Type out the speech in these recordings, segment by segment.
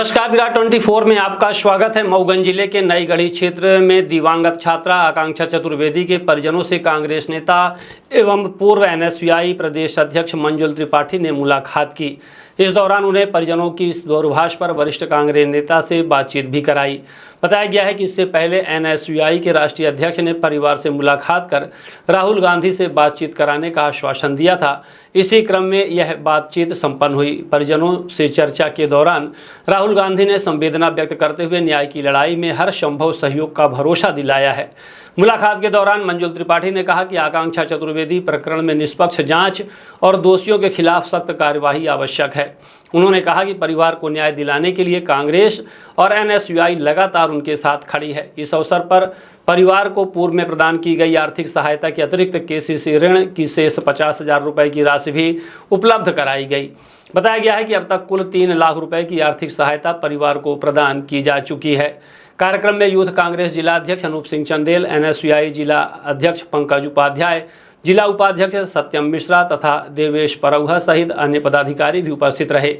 नमस्कार, विराट 24 में आपका स्वागत है। मऊगंज जिले के नई गढ़ी क्षेत्र में दिवंगत छात्रा आकांक्षा चतुर्वेदी के परिजनों से कांग्रेस नेता एवं पूर्व एनएसयूआई प्रदेश अध्यक्ष मंजुल त्रिपाठी ने मुलाकात की। इस दौरान उन्हें परिजनों की इस दूरभाष पर वरिष्ठ कांग्रेस नेता से बातचीत भी कराई। बताया गया है कि इससे पहले एनएसयूआई के राष्ट्रीय अध्यक्ष ने परिवार से मुलाकात कर राहुल गांधी से बातचीत कराने का आश्वासन दिया था। इसी क्रम में यह बातचीत संपन्न हुई। परिजनों से चर्चा के दौरान राहुल गांधी ने संवेदना व्यक्त करते हुए न्याय की लड़ाई में हर संभव सहयोग का भरोसा दिलाया है। मुलाकात के दौरान मंजुल त्रिपाठी ने कहा कि आकांक्षा चतुर्वेदी प्रकरण में निष्पक्ष जांच और दोषियों के खिलाफ सख्त कार्यवाही आवश्यक है। उन्होंने कहा कि परिवार को न्याय दिलाने के लिए कांग्रेस और एनएसयूआई लगातार उनके साथ खड़ी है। इस अवसर पर परिवार को पूर्व में प्रदान की गई आर्थिक सहायता के अतिरिक्त केसीसी ऋण की शेष 50,000 रुपये की राशि भी उपलब्ध कराई गई। बताया गया है कि अब तक कुल 3 लाख रुपए की आर्थिक सहायता परिवार को प्रदान की जा चुकी है। कार्यक्रम में यूथ कांग्रेस जिला अध्यक्ष अनूप सिंह चंदेल, एनएसयूआई जिला अध्यक्ष पंकज उपाध्याय, जिला उपाध्यक्ष सत्यम मिश्रा तथा देवेश परौहा सहित अन्य पदाधिकारी भी उपस्थित रहे।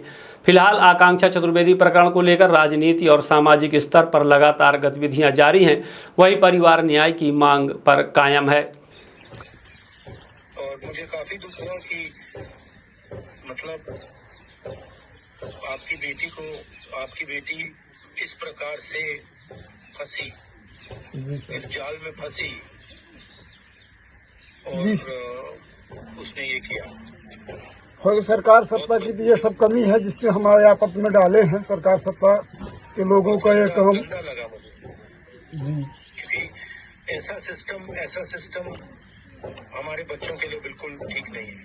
फिलहाल आकांक्षा चतुर्वेदी प्रकरण को लेकर राजनीति और सामाजिक स्तर पर लगातार गतिविधियां जारी हैं। वहीं परिवार न्याय की मांग पर कायम है। और मुझे काफी दुख हुआ कि मतलब आपकी बेटी इस प्रकार से फंसी, इस जाल में फंसी और उसने ये किया। और सरकार सत्ता की तो ये सब कमी है जिसमें हमारे आपत्ति में डाले हैं। सरकार सत्ता के लोगों का ये काम गंदा लगा मुझे जी, क्योंकि ऐसा सिस्टम हमारे बच्चों के लिए बिल्कुल ठीक नहीं है।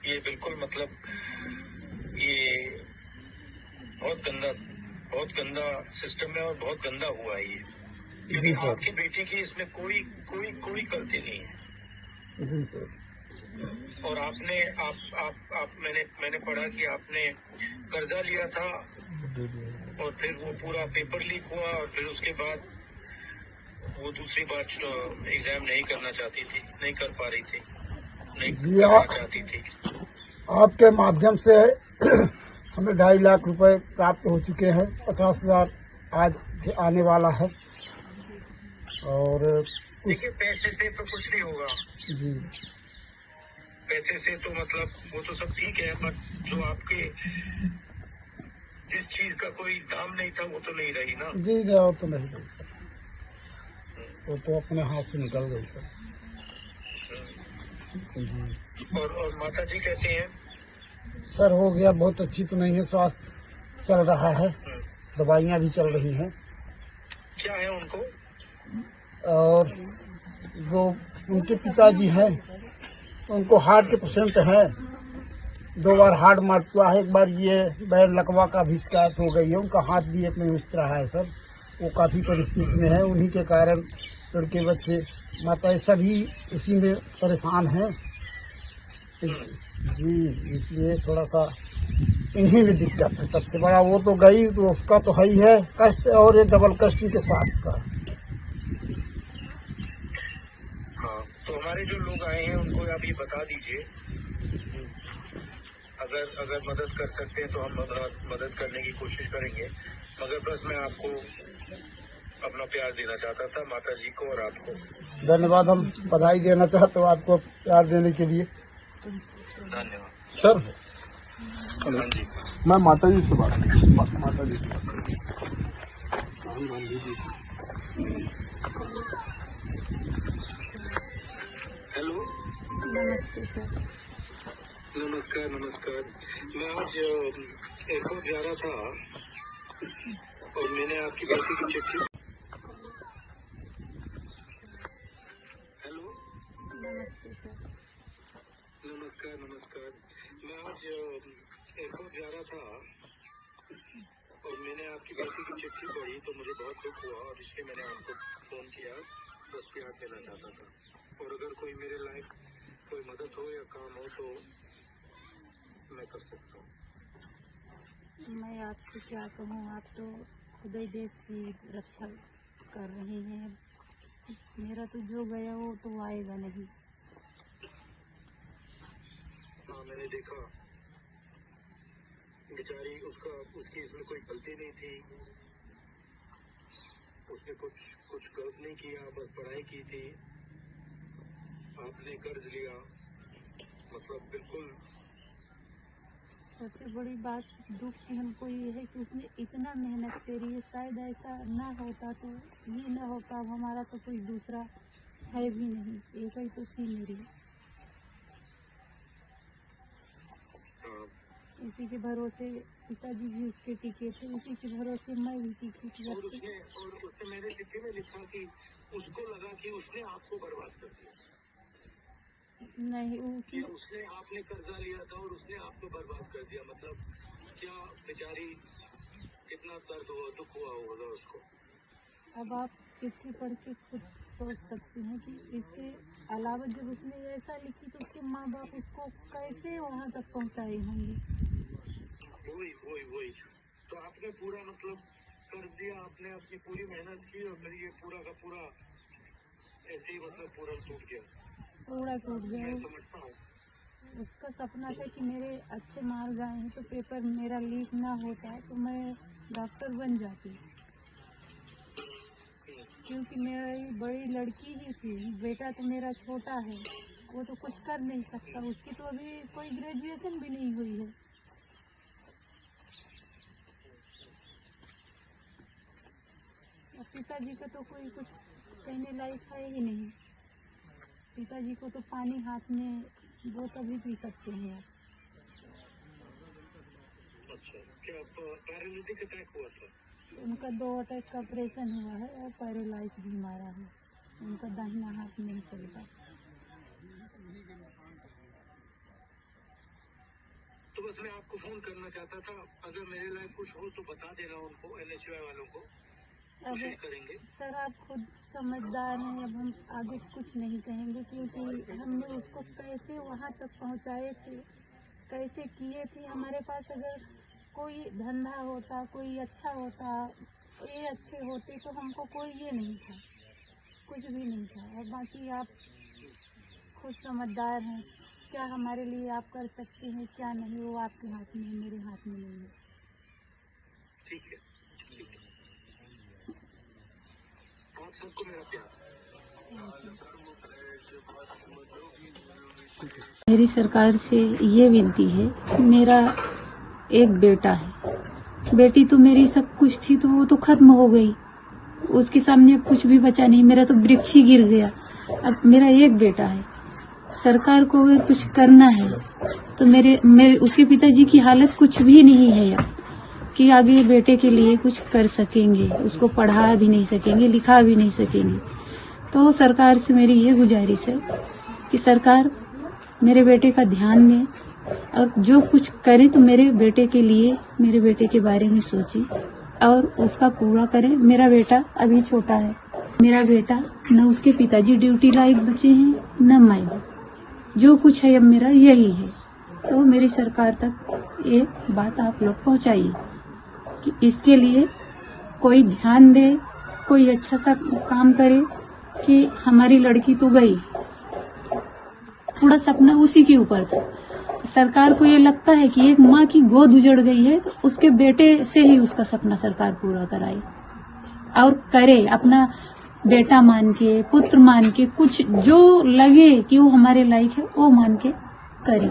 ये बिल्कुल मतलब ये बहुत गंदा सिस्टम है और बहुत गंदा हुआ है ये, क्योंकि आपकी बेटी की इसमें कोई गलती नहीं है जी सर। और आपने मैंने पढ़ा कि आपने कर्जा लिया था और फिर वो पूरा पेपर लीक हुआ और फिर उसके बाद वो दूसरी बार एग्जाम नहीं करना चाहती थी, नहीं कर पा रही थी, नहीं करना चाहती थी। आपके माध्यम से हमें 2.5 लाख रुपए प्राप्त हो चुके हैं। 50,000 आज आने वाला है। और देखिए, पैसे से तो कुछ नहीं होगा जी, पैसे से तो मतलब वो तो सब ठीक है, बट जो आपके जिस चीज का कोई दाम नहीं था वो तो नहीं रही ना जी। वो तो नहीं गई सर, वो तो अपने हाथ से निकल गई सर। और माता जी कैसे हैं? सर हो गया, बहुत अच्छी तो नहीं है, स्वास्थ्य चल रहा है, दवाइयाँ भी चल रही हैं। क्या है उनको? और वो उनके पिताजी हैं, उनको हार्ट के पेशेंट है। 2 बार हार्ट मार हुआ है, एक बार ये बैर लकवा का भी शिकायत हो गई है। उनका हाथ भी एक में उस रहा है सर, वो काफ़ी परिस्थिति में है। उन्हीं के कारण लड़के बच्चे माता सभी उसी में परेशान हैं जी। इसलिए थोड़ा सा इन्हीं में दिक्कत है सबसे बड़ा। वो तो गई तो उसका तो है ही है कष्ट, और ये डबल कष्ट के स्वास्थ्य का। हाँ, तो हमारे जो लोग आए हैं उनको आप ये बता दीजिए, अगर मदद कर सकते हैं तो हम मदद करने की कोशिश करेंगे। मगर बस मैं आपको अपना प्यार देना चाहता था, माता जी को और आपको। धन्यवाद। हम बधाई देना चाहते हो आपको प्यार देने के लिए। धन्यवाद सर। हाँ जी, मैं माता जी से माता जी से हेलो, नमस्ते सर। नमस्कार। मैं आज एयरपोर्ट जा रहा था और मैंने आपकी बेटी की चिट्ठी। हेलो, नमस्ते सर। नमस्कार। मैं आज एयरपोर्ट जा रहा था और मैंने आपकी बेटी की चिट्ठी पढ़ी तो मुझे बहुत दुख हुआ और इसलिए मैंने आपको फोन किया। बस प्यार देना चाहता था, और अगर कोई मेरे लायक कोई मदद हो या काम हो तो मैं कर सकता हूँ। मैं आपसे क्या कहूँ, आप तो खुद ही देश की रक्षा कर रहे हैं। मेरा तो जो गया वो तो आएगा नहीं। हाँ, मैंने देखा बेचारी उसकी इसमें कोई गलती नहीं थी, उसने कुछ गलत नहीं किया, बस पढ़ाई की थी। आपने कर्ज लिया, मतलब बिल्कुल। सबसे बड़ी बात दुख की हमको ये है कि उसने इतना मेहनत करी है, शायद ऐसा ना होता तो ये ना होता। अब हमारा तो कोई दूसरा है भी नहीं, एक ही तो थी मेरी। हाँ, उसी के भरोसे पिताजी भी उसके टिके थे, उसी के भरोसे मैं भी टिकी थी। और उसने मेरे चिट्ठी में लिखा कि उसको लगा कि उसने आपको बर्बाद कर दिया, नहीं कि उसने आपने कर्जा लिया था और उसने आपको बर्बाद कर दिया। मतलब क्या बेचारी कितना दर्द हुआ, दुख हुआ होगा उसको। अब आप चिट्ठी पढ़ के खुद सोच सकते हैं कि इसके अलावा जब उसने ऐसा लिखी तो उसके माँ बाप उसको कैसे वहाँ तक पहुँचाए होंगे। वही तो आपने पूरा मतलब कर दिया, आपने अपनी पूरी मेहनत की और फिर ये पूरा का पूरा ऐसे ही मतलब पूरा टूट गया। पूरा टूट गया। मैं समझता हूँ। उसका सपना था कि मेरे अच्छे मार्क्स आए हैं तो पेपर मेरा लीक ना होता तो मैं डॉक्टर बन जाती, क्योंकि मेरी बड़ी लड़की ही थी, बेटा तो मेरा छोटा है, वो तो कुछ कर नहीं सकता, उसकी तो अभी कोई ग्रेजुएशन भी नहीं हुई है। और पिताजी का तो कोई कुछ कहने लायक है ही नहीं। पिताजी को तो पानी हाथ में वो तभी पी सकते हैं आप। अच्छा, क्या पैरालिटिक अटैक हुआ था? उनका 2 अटैक का ऑपरेशन हुआ है और पैरालाइज भी मारा है, उनका दाहिना हाथ नहीं चलता। तो बस मैं आपको फोन करना चाहता था, अगर मेरे लायक कुछ हो तो बता देना उनको, NSY वालों को। अब करेंगे सर आप खुद समझदार हैं, अब हम आगे कुछ नहीं कहेंगे, क्योंकि हमने उसको कैसे वहाँ तक पहुँचाए थे, कैसे किए थे। हमारे पास अगर कोई धंधा होता, कोई अच्छा होता, ये अच्छे होते तो हमको कोई ये नहीं था, कुछ भी नहीं था। और बाकी आप खुद समझदार हैं, क्या हमारे लिए आप कर सकते हैं क्या नहीं, वो आपके हाथ में है, मेरे हाथ में नहीं है। ठीक है, आप सबको मेरा प्यार। मेरी सरकार से ये विनती है कि मेरा एक बेटा है, बेटी तो मेरी सब कुछ थी तो वो तो खत्म हो गई, उसके सामने कुछ भी बचा नहीं, मेरा तो वृक्ष ही गिर गया। अब मेरा एक बेटा है, सरकार को अगर कुछ करना है तो मेरे उसके पिताजी की हालत कुछ भी नहीं है अब कि आगे बेटे के लिए कुछ कर सकेंगे, उसको पढ़ा भी नहीं सकेंगे, लिखा भी नहीं सकेंगे। तो सरकार से मेरी ये गुजारिश है कि सरकार मेरे बेटे का ध्यान दें और जो कुछ करे तो मेरे बेटे के लिए, मेरे बेटे के बारे में सोचे और उसका पूरा करें। मेरा बेटा अभी छोटा है, मेरा बेटा न उसके पिताजी ड्यूटी लायक बचे हैं न मैं, जो कुछ है अब मेरा यही है। तो मेरी सरकार तक ये बात आप लोग पहुंचाइए कि इसके लिए कोई ध्यान दे, कोई अच्छा सा काम करे कि हमारी लड़की तो गई, पूरा सपना उसी के ऊपर था। तो सरकार को ये लगता है कि एक माँ की गोद उजड़ गई है तो उसके बेटे से ही उसका सपना सरकार पूरा कराए और करे, अपना बेटा मान के, पुत्र मान के, कुछ जो लगे कि वो हमारे लायक है वो मान के करे।